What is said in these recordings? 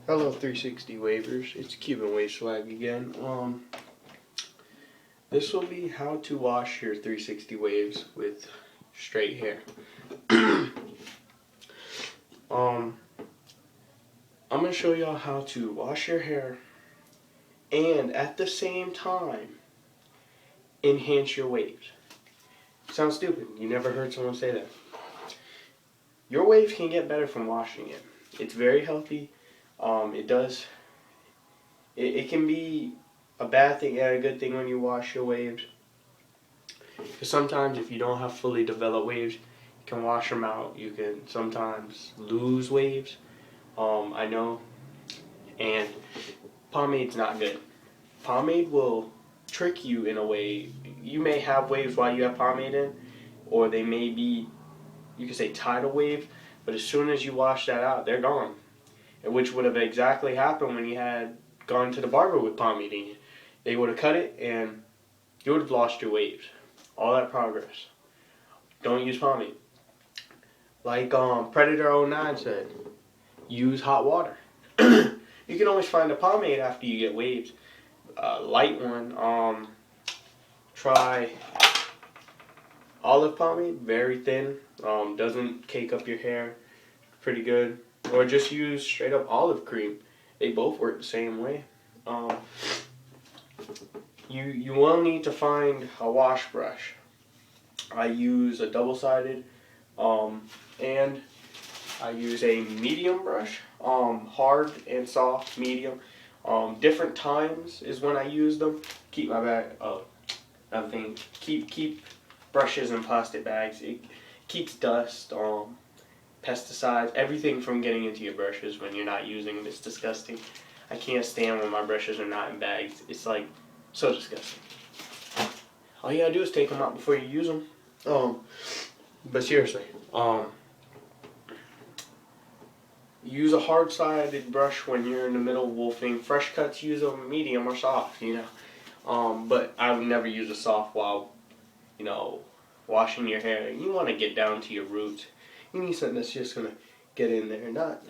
Hello 360 Wavers, it's Cuban Wave Swag again. This will be how to wash your 360 waves with straight hair. I'm gonna show y'all how to wash your hair and at the same time enhance your waves. Sounds stupid, you never heard someone say that. Your waves can get better from washing it. It's very healthy. It can be a bad thing and a good thing when you wash your waves. Because sometimes if you don't have fully developed waves, you can wash them out. You can sometimes lose waves. I know. And pomade's not good. Pomade will trick you in a way. You may have waves while you have pomade in, or they may be, you could say, tidal wave, but as soon as you wash that out, they're gone. And which would have exactly happened when you had gone to the barber with pomade in you. They would have cut it and you would have lost your waves. All that progress. Don't use pomade. Like Predator 09 said, use hot water. You can always find a pomade after you get waves. Light one. Try olive pomade, very thin. Doesn't cake up your hair. Pretty good. Or just use straight up olive cream. They both work the same way. You will need to find a wash brush. I use a double-sided, and I use a medium brush, hard and soft, medium. Different times is when I use them. Keep my bag. Another thing. Keep brushes in plastic bags. It keeps dust, pesticides, everything from getting into your brushes when you're not using them. It's disgusting. I can't stand when my brushes are not in bags. It's like so disgusting. All you gotta do is take them out before you use them. But seriously, use a hard-sided brush when you're in the middle of wolfing. Fresh cuts, use a medium or soft, but I would never use a soft while, washing your hair. You want to get down to your roots. You need something that's just gonna get in there, not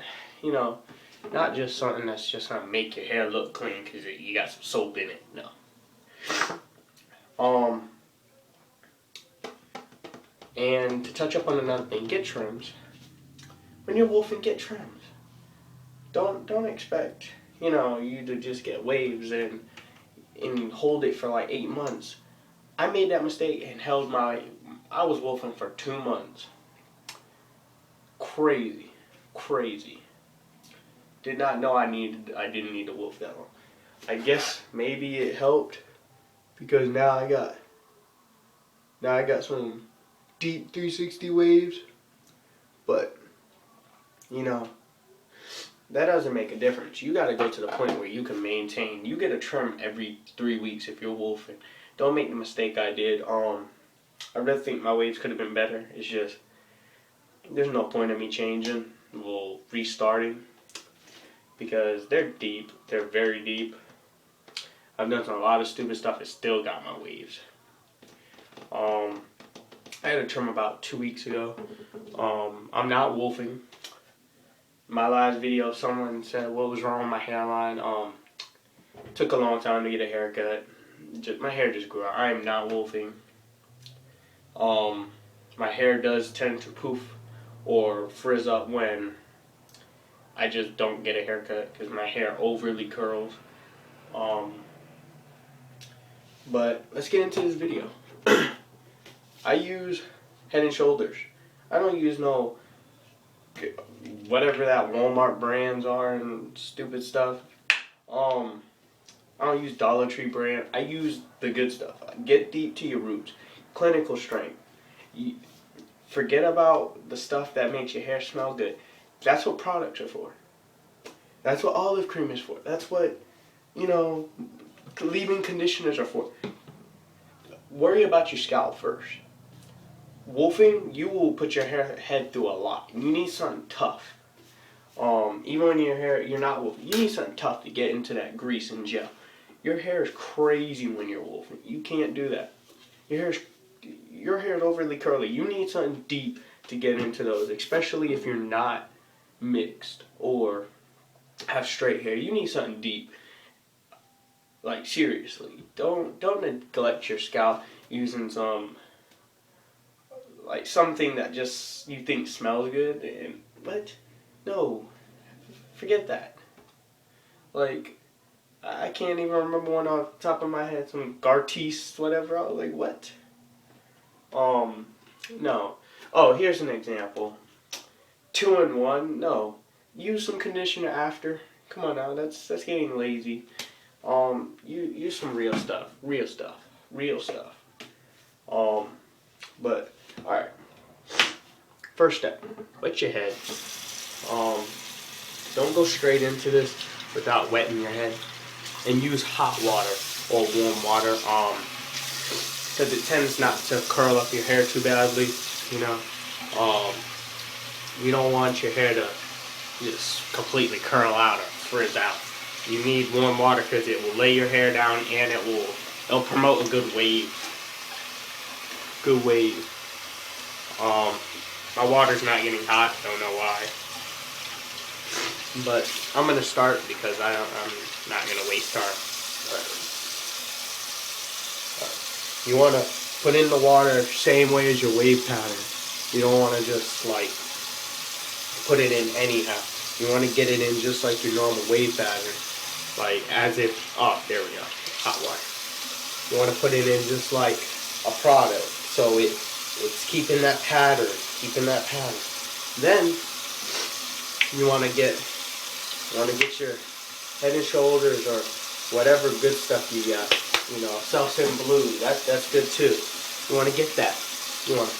just something that's just gonna make your hair look clean because you got some soap in it. No. And to touch up on another thing, get trims. When you're wolfing, get trims. Don't expect, you to just get waves and hold it for like 8 months. I made that mistake and I was wolfing for 2 months. Crazy. Did not know I didn't need to wolf that long. I guess maybe it helped because now I got some deep 360 waves, but that doesn't make a difference. You got to go to the point where you can maintain. You get a trim every 3 weeks if you're wolfing. Don't make the mistake I did. I really think my waves could have been better. It's just there's no point in me changing, restarting, because they're deep. They're very deep. I've done a lot of stupid stuff and still got my waves. I had a trim about 2 weeks ago. I'm not wolfing. My last video, someone said what was wrong with my hairline. Took a long time to get a haircut. My hair just grew out. I am not wolfing. My hair does tend to poof or frizz up when I just don't get a haircut because my hair overly curls. But let's get into this video. I use Head and Shoulders. I don't use no whatever that Walmart brands are and stupid stuff. I don't use Dollar Tree brand. I use the good stuff. Get deep to your roots. Clinical strength. Forget about the stuff that makes your hair smell good. That's what products are for. That's what olive cream is for. That's what, leave-in conditioners are for. Worry about your scalp first. Wolfing, you will put your head through a lot. You need something tough. Even when you're not wolfing, you need something tough to get into that grease and gel. Your hair is crazy when you're wolfing. You can't do that. Your hair is overly curly. You need something deep to get into those, especially if you're not mixed or have straight hair, you need something deep. Like seriously, don't neglect your scalp using some like something that just you think smells good and what? No, forget that. Like I can't even remember one off the top of my head. Some Gartis, whatever. I was like, what? No. Oh, here's an example. 2-in-1. No, use some conditioner after. Come on now, that's getting lazy. You use some real stuff. But all right. First step, wet your head. Don't go straight into this without wetting your head, and use hot water or warm water. Because it tends not to curl up your hair too badly. You know. You don't want your hair to just completely curl out or frizz out. You need warm water because it will lay your hair down and it'll promote a good wave. Good wave. My water's not getting hot. Don't know why. But I'm gonna start because I'm not gonna waste time. You wanna put in the water same way as your wave pattern. You don't wanna just like put it in anyhow. You wanna get it in just like your normal wave pattern. Like as if, oh, there we go, hot water. You want to put it in just like a product, so it's keeping that pattern, Then you want to get your Head and Shoulders or whatever good stuff you got. You know, Selsun Blue, that's good too. You want to get that. You want to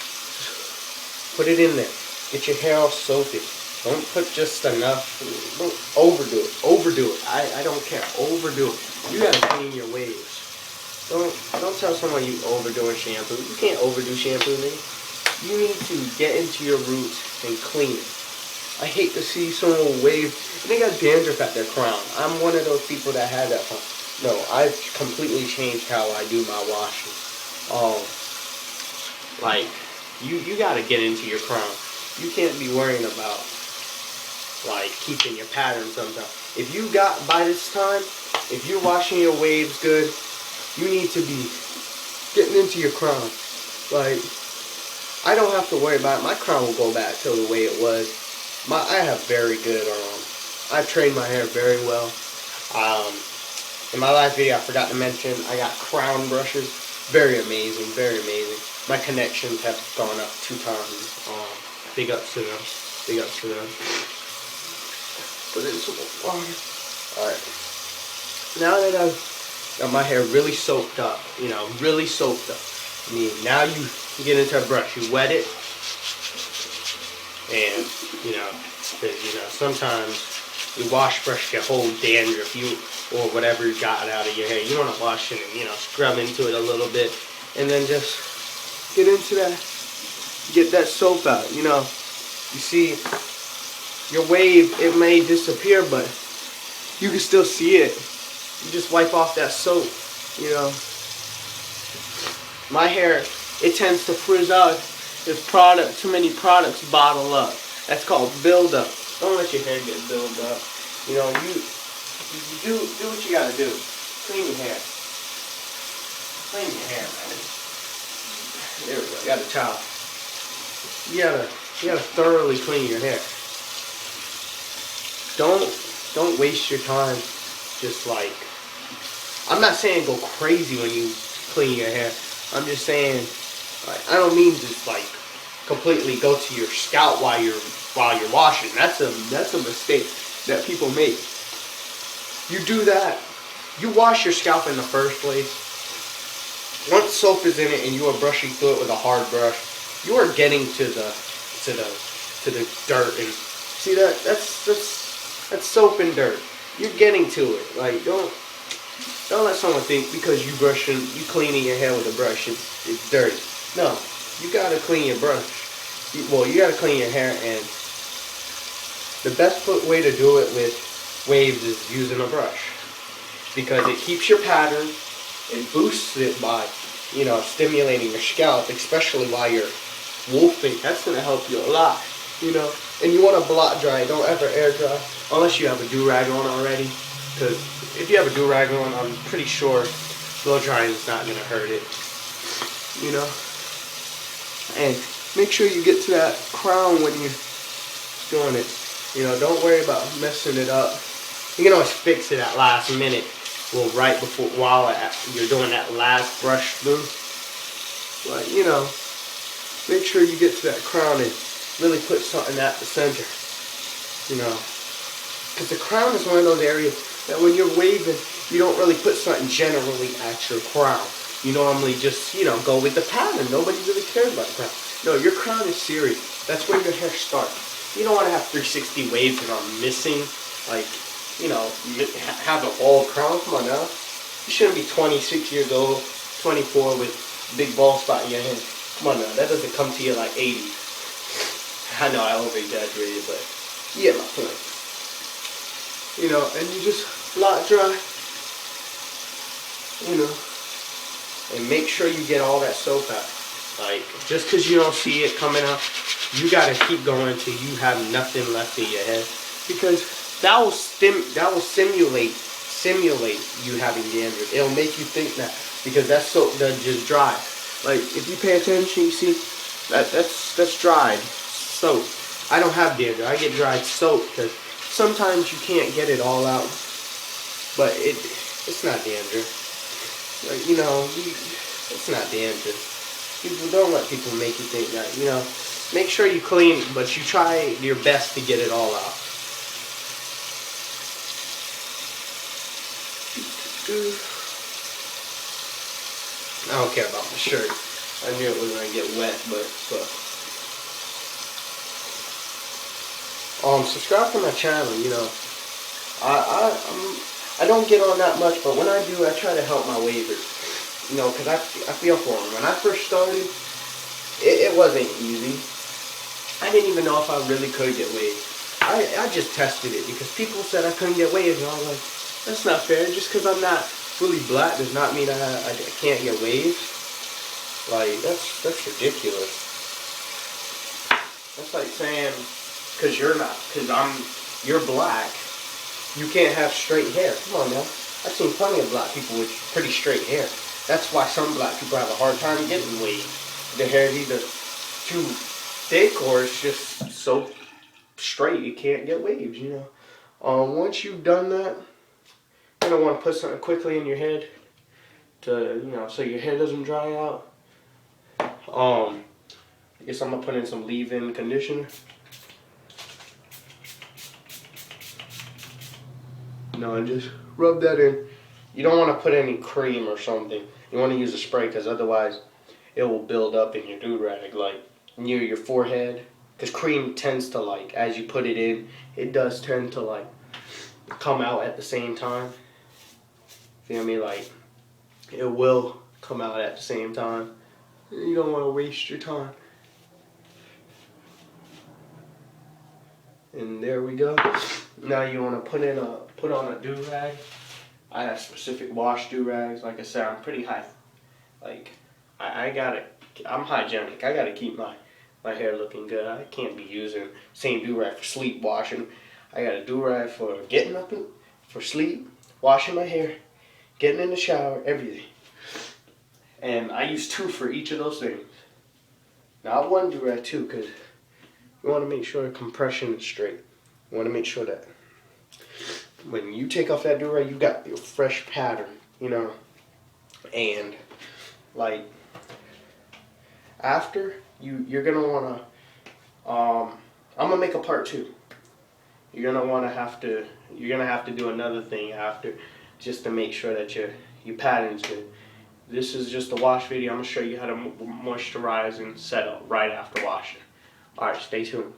put it in there. Get your hair all soapy. Don't put just enough. Don't overdo it. I don't care. Overdo it. You gotta clean your waves. Don't tell someone you overdoing shampoo. You can't overdo shampoo, man. You need to get into your roots and clean it. I hate to see someone wave and they got dandruff at their crown. I'm one of those people that had that problem. No, I've completely changed how I do my washing. Like you gotta get into your crown. You can't be worrying about like keeping your pattern sometimes. If you got, by this time, if you're washing your waves good, you need to be getting into your crown. Like, I don't have to worry about it. My crown will go back to the way it was. I have very good, I've trained my hair very well. In my last video, I forgot to mention, I got crown brushes. Very amazing, very amazing. My connections have gone up 2 times. Big ups to them. Put in some water. Alright. Now that I've got my hair really soaked up, really soaked up. Now you get into a brush, you wet it, and, sometimes your wash brush can hold dandruff, or whatever you got out of your hair. You want to wash it and, scrub into it a little bit, and then just get into that, get that soap out, You see, your wave, it may disappear, but you can still see it. You just wipe off that soap, My hair, it tends to frizz out if too many products bottle up. That's called buildup. Don't let your hair get built up. You do what you gotta do. Clean your hair. Man. There we go. Got a towel. You gotta thoroughly clean your hair. Don't waste your time just like, I'm not saying go crazy when you clean your hair. I'm just saying, like, I don't mean just like completely go to your scalp while you're washing. That's a mistake that people make. You do that, you wash your scalp in the first place. Once soap is in it and you are brushing through it with a hard brush, you are getting to the dirt, and see that's soap and dirt. You're getting to it. Like, don't let someone think because you cleaning your hair with a brush, it's dirty. No, you gotta clean your brush. You gotta clean your hair, and the best way to do it with waves is using a brush, because it keeps your pattern, it boosts it by, stimulating your scalp, especially while you're wolfing. That's gonna help you a lot. you know. And you want to blot dry. Don't ever air dry unless you have a do-rag on already. Because if you have a do-rag on, I'm pretty sure blow drying is not going to hurt it, you know. And make sure you get to that crown when you're doing it. You know, don't worry about messing it up. You can always fix it at last minute. Well, right before, while you're doing that last brush through. But, you know, make sure you get to that crown and really put something at the center. You know, because the crown is one of those areas that when you're waving, you don't really put something generally at your crown. You normally just, you know, go with the pattern. Nobody really cares about the crown. No, your crown is serious. That's where your hair starts. You don't want to have 360 waves that are missing, like, you know, have an all crown. Come on now. You shouldn't be 26 years old, 24 with big bald spot in your head. Come on now. That doesn't come to you like 80. I know I over-exaggerated, but you get my point. You know, and you just blot dry, you know, and make sure you get all that soap out. Like, just because you don't see it coming out, you got to keep going until you have nothing left in your head, because that will simulate you having dandruff. It'll make you think that, because that soap does just dry. Like, if you pay attention, you see that's dried soap. I don't have dandruff. I get dried soap because sometimes you can't get it all out, but it's not dandruff. Like, you know, it's not dandruff. People don't let people make you think that. You know, make sure you clean, but you try your best to get it all out. I don't care about my shirt. I knew it was gonna get wet, but subscribe to my channel. You know, I don't get on that much, but when I do, I try to help my wavers. You know, because I feel for them. When I first started, it wasn't easy. I didn't even know if I really could get waves. I just tested it because people said I couldn't get waves, and I was like, that's not fair. Just because I'm not fully black does not mean I can't get waves. Like, that's ridiculous. That's like saying, because you're black, you can't have straight hair. Come on now. I've seen plenty of black people with pretty straight hair. That's why some black people have a hard time getting waves. Their hair is either too thick or it's just so straight you can't get waves, you know. Once you've done that, you're gonna want to put something quickly in your head to, you know, so your hair doesn't dry out. I guess I'm gonna put in some leave-in conditioner. No, and just rub that in. You don't want to put any cream or something. You want to use a spray, because otherwise it will build up in your do-rag, like near your forehead. Because cream tends to, like, as you put it in, it does tend to, like, come out at the same time. Feel me? Like, it will come out at the same time. You don't want to waste your time. And there we go. Now you want to put on a do-rag. I have specific wash do-rags. Like I said, I'm pretty high. Like, I'm hygienic. I gotta keep my hair looking good. I can't be using same do-rag for sleep washing. I got a do-rag for getting up, for sleep, washing my hair, getting in the shower, everything. And I use 2 for each of those things. Not 1 do-rag, 2, because you want to make sure the compression is straight. You want to make sure that when you take off that do-rag, you got your fresh pattern, you know. And, like, after, you're going to want to, I'm going to make a part 2. You're going to have to do another thing after, just to make sure that your pattern's good. This is just a wash video. I'm going to show you how to moisturize and set up right after washing. Alright, stay tuned.